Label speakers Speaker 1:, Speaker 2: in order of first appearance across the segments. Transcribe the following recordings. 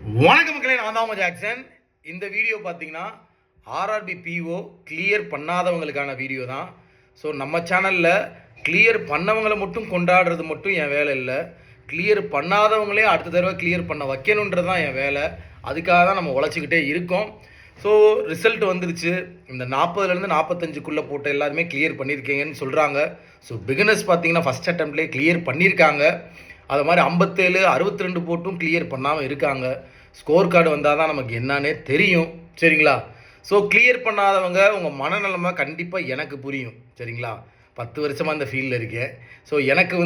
Speaker 1: வணக்கம் மக்களே, நான் தான் ஜாக்சன். இந்த வீடியோ பார்த்தீங்கன்னா ஆர்ஆர்பி பிஓ கிளியர் பண்ணாதவங்களுக்கான வீடியோ தான். ஸோ நம்ம சேனலில் கிளியர் பண்ணவங்களை மட்டும் கொண்டாடுறது மட்டும் என் வேலை இல்லை. கிளியர் பண்ணாதவங்களே அடுத்த தடவை கிளியர் பண்ண வைக்கணுன்றது தான் என் வேலை. அதுக்காக தான் நம்ம உழைச்சிக்கிட்டே இருக்கோம். ஸோ ரிசல்ட் வந்துருச்சு. இந்த 40லேருந்து 45க்குள்ளே போட்ட எல்லாருமே கிளியர் பண்ணியிருக்கீங்கன்னு சொல்கிறாங்க. ஸோ பிகினர்ஸ் பார்த்தீங்கன்னா ஃபஸ்ட் அட்டம்ப்ட்லேயே கிளியர் பண்ணியிருக்காங்க. அது மாதிரி 57, 62 போட்டும் கிளியர் பண்ணாமல் இருக்காங்க. ஸ்கோர் கார்டு வந்தால் தான் நமக்கு என்னன்னே தெரியும். சரிங்களா? ஸோ கிளியர் பண்ணாதவங்க உங்கள் மனநலமை கண்டிப்பாக எனக்கு புரியும். சரிங்களா? 10 வருஷமாக இந்த ஃபீல்டில் இருக்கேன். ஸோ எனக்கு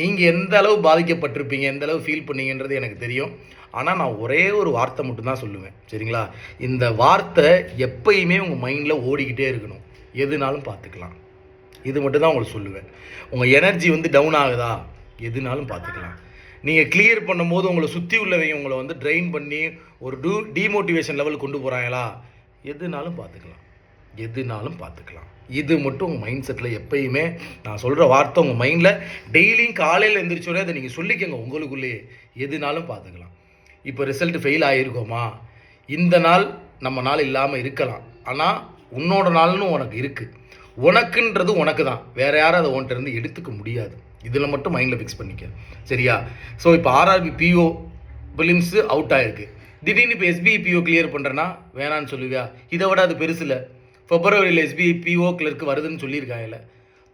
Speaker 1: நீங்கள் எந்த அளவு பாதிக்கப்பட்டிருப்பீங்க, எந்த அளவு ஃபீல் பண்ணீங்கன்றது எனக்கு தெரியும். ஆனால் நான் ஒரே ஒரு வார்த்தை மட்டும்தான் சொல்லுவேன். சரிங்களா? இந்த வார்த்தை எப்பயுமே உங்கள் மைண்டில் ஓடிக்கிட்டே இருக்கணும். எதுனாலும் பார்த்துக்கலாம். இது மட்டும் தான் உங்களுக்கு சொல்லுவேன். உங்கள் எனர்ஜி டவுன் ஆகுதா, எதுனாலும் பார்த்துக்கலாம். நீங்கள் கிளியர் பண்ணும்போது உங்களை சுற்றி உள்ளவங்க உங்களை ட்ரெயின் பண்ணி ஒரு டிமோட்டிவேஷன் லெவல் கொண்டு போகிறாங்களா, எதுனாலும் பார்த்துக்கலாம். எதுனாலும் பார்த்துக்கலாம். இது மட்டும் உங்கள் மைண்ட் செட்டில் எப்பயுமே நான் சொல்கிற வார்த்தை உங்கள் மைண்டில் டெய்லியும் காலையில் எழுந்திரிச்சோடனே அதை நீங்கள் சொல்லிக்கோங்க உங்களுக்குள்ளேயே. எதுனாலும் பார்த்துக்கலாம். இப்போ ரிசல்ட் ஃபெயில் ஆகிருக்கோமா, இந்த நாள் நம்ம நாள் இல்லாமல் இருக்கலாம். ஆனால் உன்னோட நாள்னு உனக்கு இருக்குது. உனக்குன்றது உனக்கு தான். வேறு யாரும் அதை உன்கிட்ட இருந்து எடுத்துக்க முடியாது. இதில் மட்டும் மைண்டில் ஃபிக்ஸ் பண்ணிக்க. சரியா? ஸோ இப்போ ஆர்ஆர்பி பிஓ பிலிம்ஸு அவுட் ஆகிருக்கு. திடீர்னு இப்போ எஸ்பிஐ பிஓ கிளியர் பண்ணுறேன்னா வேணான்னு சொல்லுவியா? இதை விட அது பெருசில் பிப்ரவரியில் எஸ்பிஐ பிஓ கிளர்க்கு வருதுன்னு சொல்லியிருக்காங்கல்ல.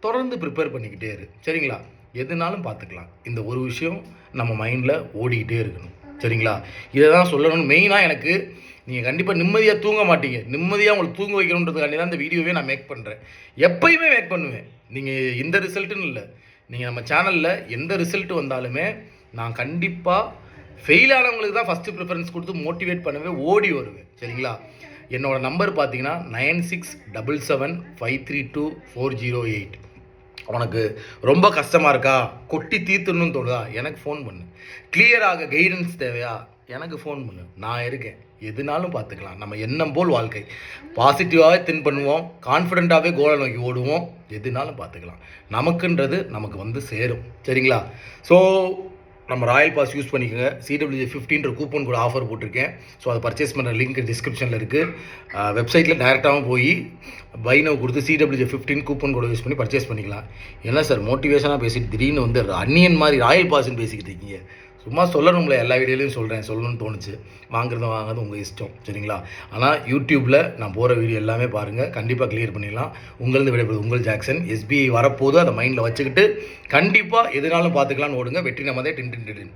Speaker 1: தொடர்ந்து ப்ரிப்பேர் பண்ணிக்கிட்டே இரு. சரிங்களா? எதுனாலும் பார்த்துக்கலாம். இந்த ஒரு விஷயம் நம்ம மைண்டில் ஓடிக்கிட்டே இருக்கணும். சரிங்களா? இதை தான் சொல்லணும்னு மெயினாக எனக்கு. நீங்கள் கண்டிப்பாக நிம்மதியாக தூங்க மாட்டீங்க. நிம்மதியாக உங்களுக்கு தூங்க வைக்கணுன்றதுக்காண்டி தான் இந்த வீடியோவே நான் மேக் பண்ணுறேன். எப்பயுமே மேக் பண்ணுவேன். நீங்கள் இந்த ரிசல்ட்டுன்னு இல்லை, நீங்கள் நம்ம சேனலில் எந்த ரிசல்ட் வந்தாலுமே நான் கண்டிப்பாக ஃபெயில் ஆனவங்களுக்கு தான் ஃபஸ்ட்டு ப்ரிஃபரன்ஸ் கொடுத்து மோட்டிவேட் பண்ணவே ஓடி வருவேன். சரிங்களா? என்னோடய நம்பர் பார்த்தீங்கன்னா 9677532408. உனக்கு ரொம்ப கஷ்டமாக இருக்கா, கொட்டி தீர்த்துணுன்னு தோணுதா, எனக்கு ஃபோன் பண்ணு. கிளியராக கைடன்ஸ் தேவையா, எனக்கு ஃபோன் பண்ணு. நான் இருக்கேன். எதுனாலும் பார்த்துக்கலாம். நம்ம எண்ணம் போல் வாழ்க்கை. பாசிட்டிவாகவே திங்க் பண்ணுவோம், கான்ஃபிடென்ட்டாகவே கோலை நோக்கி ஓடுவோம். எதுனாலும் பார்த்துக்கலாம். நமக்குன்றது நமக்கு சேரும். சரிங்களா? ஸோ நம்ம ராயல் பாஸ் யூஸ் பண்ணிக்கோங்க. CWJ15 கூப்பன் கூட ஆஃபர் போட்டிருக்கேன். ஸோ அதை பர்ச்சேஸ் பண்ணுற லிங்க் டிஸ்கிரிப்ஷனில் இருக்குது. வெப்சைட்டில் டேரெக்டாகவும் போய் பைனோ கொடுத்து CWJ15 கூப்பன் கூட யூஸ் பண்ணி பர்ச்சேஸ் பண்ணிக்கலாம். என்ன சார் மோட்டிவேஷனாக பேசிட்டு திடீர்னு அன்னியன் மாதிரி ராயல் பாஸ்ன்னு பேசிக்கிட்டு இருக்கீங்க? சும்மா சொல்லணும்ல, எல்லா வீடியோலையும் சொல்லணும்னு தோணுச்சு. வாங்குறது உங்கள் இஷ்டம். சரிங்களா? ஆனால் யூடியூப்பில் நான் போகிற வீடியோ எல்லாமே பாருங்கள். கண்டிப்பாக கிளியர் பண்ணிடலாம். உங்களது விடைபெறுது உங்கள் ஜாக்சன். எஸ்பிஐ வரப்போது அதை மைண்டில் வச்சுக்கிட்டு கண்டிப்பாக எதுனாலும் பார்த்துக்கலான்னு ஓடுங்க. வெற்றி நம்மதே. டின் டின் டின்.